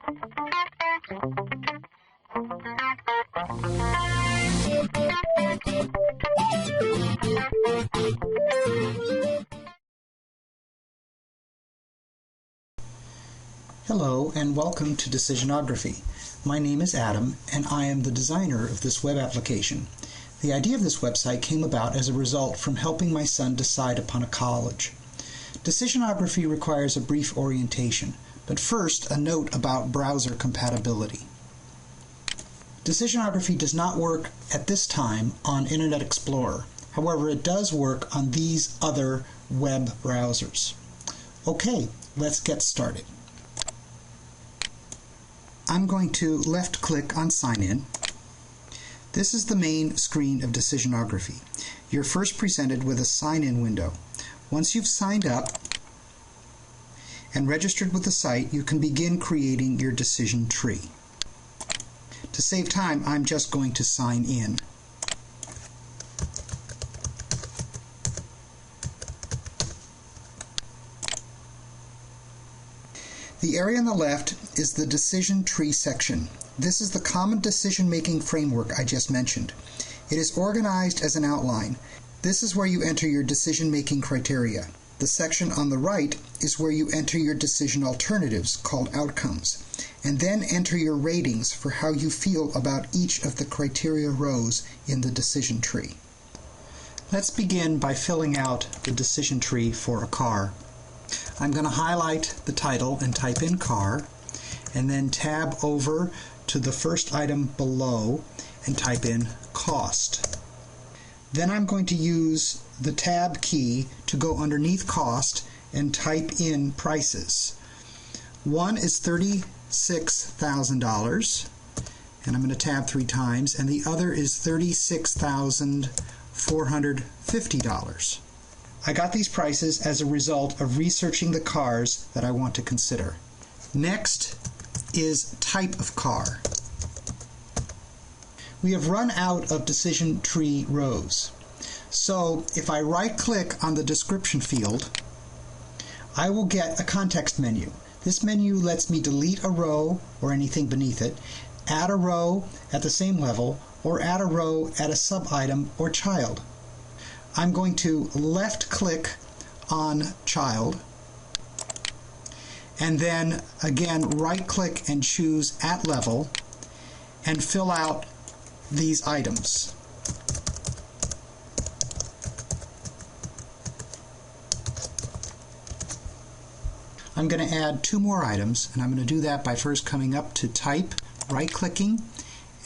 Hello and welcome to Decisionography. My name is Adam and I am the designer of this web application. The idea of this website came about as a result from helping my son decide upon a college. Decisionography requires a brief orientation, but first a note about browser compatibility. Decisionography does not work at this time on Internet Explorer. However, it does work on these other web browsers. Okay, let's get started. I'm going to left-click on Sign In. This is the main screen of Decisionography. You're first presented with a sign-in window. Once you've signed up and registered with the site, you can begin creating your decision tree. To save time, I'm just going to sign in. The area on the left is the decision tree section. This is the common decision-making framework I just mentioned. It is organized as an outline. This is where you enter your decision-making criteria. The section on the right is where you enter your decision alternatives, called outcomes, and then enter your ratings for how you feel about each of the criteria rows in the decision tree. Let's begin by filling out the decision tree for a car. I'm going to highlight the title and type in car, and then tab over to the first item below and type in cost. Then I'm going to use the tab key to go underneath cost and type in prices. One is $36,000, and I'm going to tab 3 times, and the other is $36,450. I got these prices as a result of researching the cars that I want to consider. Next is type of car. We have run out of decision tree rows. So if I right-click on the description field, I will get a context menu. This menu lets me delete a row or anything beneath it, add a row at the same level, or add a row at a sub-item or child. I'm going to left-click on Child, and then again right-click and choose At Level, and fill out these items. I'm going to add 2 more items, and I'm going to do that by first coming up to Type, right-clicking,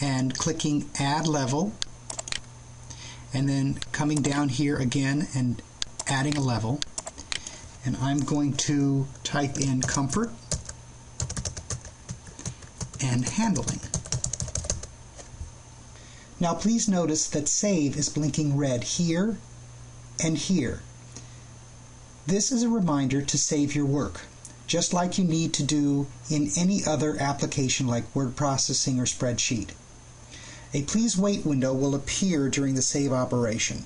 and clicking Add Level, and then coming down here again and adding a level. And I'm going to type in comfort and handling. Now please notice that save is blinking red here and here. This is a reminder to save your work, just like you need to do in any other application like word processing or spreadsheet. A please wait window will appear during the save operation.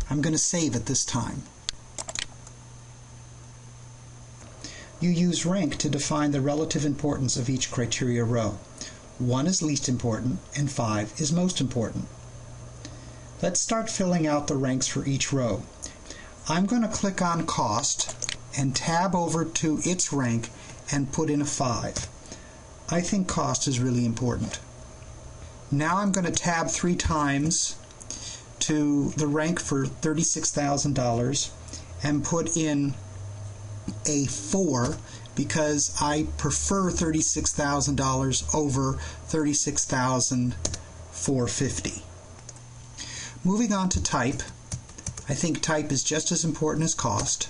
I'm going to save at this time. You use rank to define the relative importance of each criteria row. 1 is least important and 5 is most important. Let's start filling out the ranks for each row. I'm going to click on cost and tab over to its rank and put in a 5. I think cost is really important. Now I'm going to tab 3 times to the rank for $36,000 and put in a 4 because I prefer $36,000 over $36,450. Moving on to type, I think type is just as important as cost.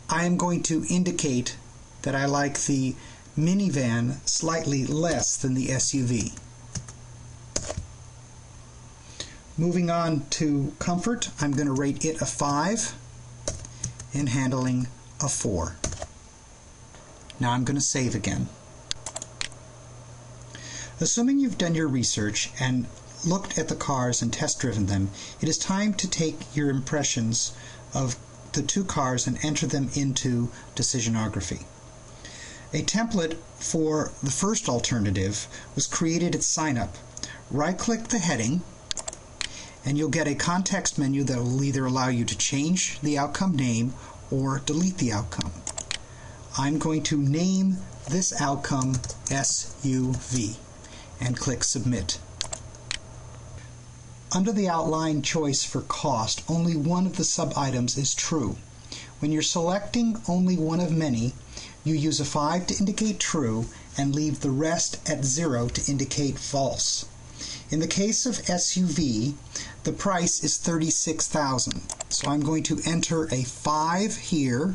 I am going to indicate that I like the minivan slightly less than the SUV. Moving on to comfort, I'm going to rate it a 5 and handling a 4. Now I'm going to save again. Assuming you've done your research and looked at the cars and test-driven them, it is time to take your impressions of the 2 cars and enter them into Decisionography. A template for the first alternative was created at sign-up. Right-click the heading, and you'll get a context menu that will either allow you to change the outcome name or delete the outcome. I'm going to name this outcome SUV and click Submit. Under the outline choice for cost, only one of the sub-items is true. When you're selecting only one of many, you use a 5 to indicate true and leave the rest at 0 to indicate false. In the case of SUV, the price is $36,000. So I'm going to enter a 5 here,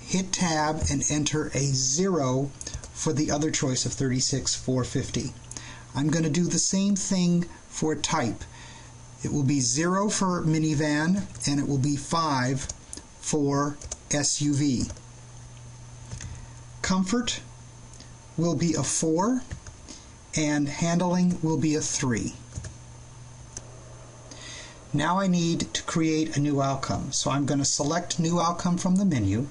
hit Tab, and enter a 0 for the other choice of $36,450. I'm going to do the same thing for type. It will be 0 for minivan, and it will be 5 for SUV. Comfort will be a 4, and handling will be a 3. Now I need to create a new outcome, so I'm going to select New Outcome from the menu.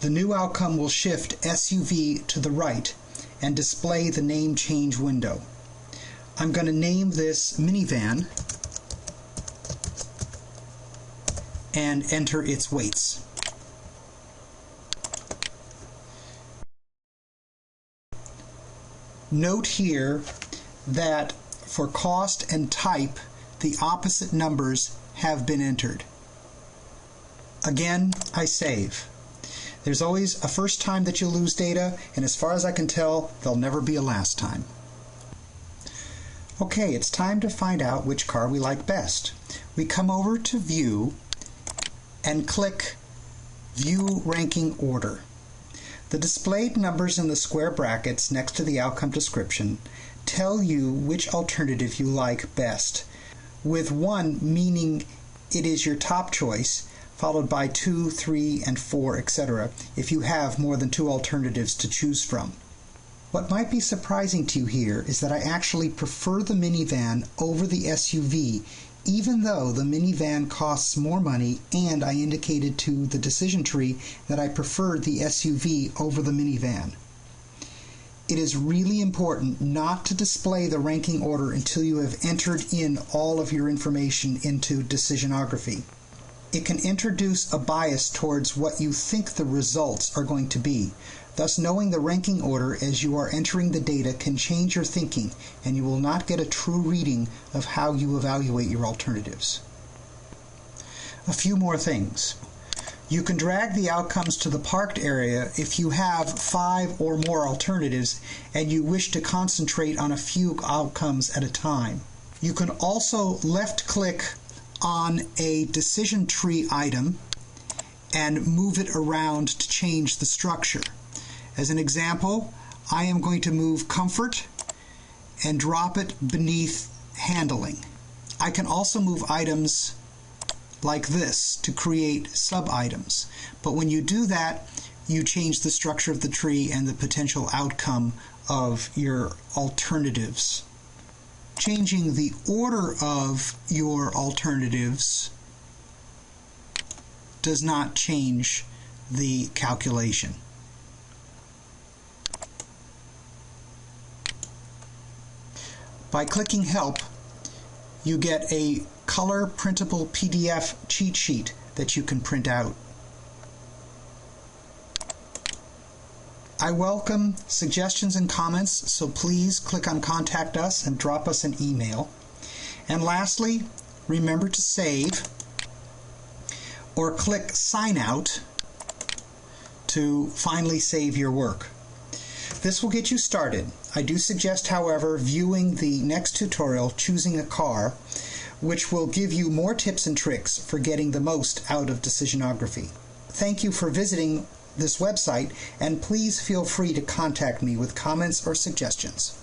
The new outcome will shift SUV to the right and display the name change window. I'm going to name this minivan and enter its weights. Note here that for cost and type, the opposite numbers have been entered. Again, I save. There's always a first time that you'll lose data, and as far as I can tell, there'll never be a last time. Okay, it's time to find out which car we like best. We come over to View and click View Ranking Order. The displayed numbers in the square brackets next to the outcome description tell you which alternative you like best, with 1 meaning it is your top choice, followed by 2, 3, and 4, etc. if you have more than 2 alternatives to choose from. What might be surprising to you here is that I actually prefer the minivan over the SUV, even though the minivan costs more money and I indicated to the decision tree that I preferred the SUV over the minivan. It is really important not to display the ranking order until you have entered in all of your information into Decisionography. It can introduce a bias towards what you think the results are going to be. Thus, knowing the ranking order as you are entering the data can change your thinking, and you will not get a true reading of how you evaluate your alternatives. A few more things. You can drag the outcomes to the parked area if you have 5 or more alternatives and you wish to concentrate on a few outcomes at a time. You can also left-click on a decision tree item and move it around to change the structure. As an example, I am going to move comfort and drop it beneath handling. I can also move items like this to create sub-items. But when you do that, you change the structure of the tree and the potential outcome of your alternatives. Changing the order of your alternatives does not change the calculation. By clicking Help, you get a color printable PDF cheat sheet that you can print out. I welcome suggestions and comments, so please click on Contact Us and drop us an email. And lastly, remember to save or click Sign Out to finally save your work. This will get you started. I do suggest, however, viewing the next tutorial, Choosing a Car, which will give you more tips and tricks for getting the most out of Decisionography. Thank you for visiting this website, and please feel free to contact me with comments or suggestions.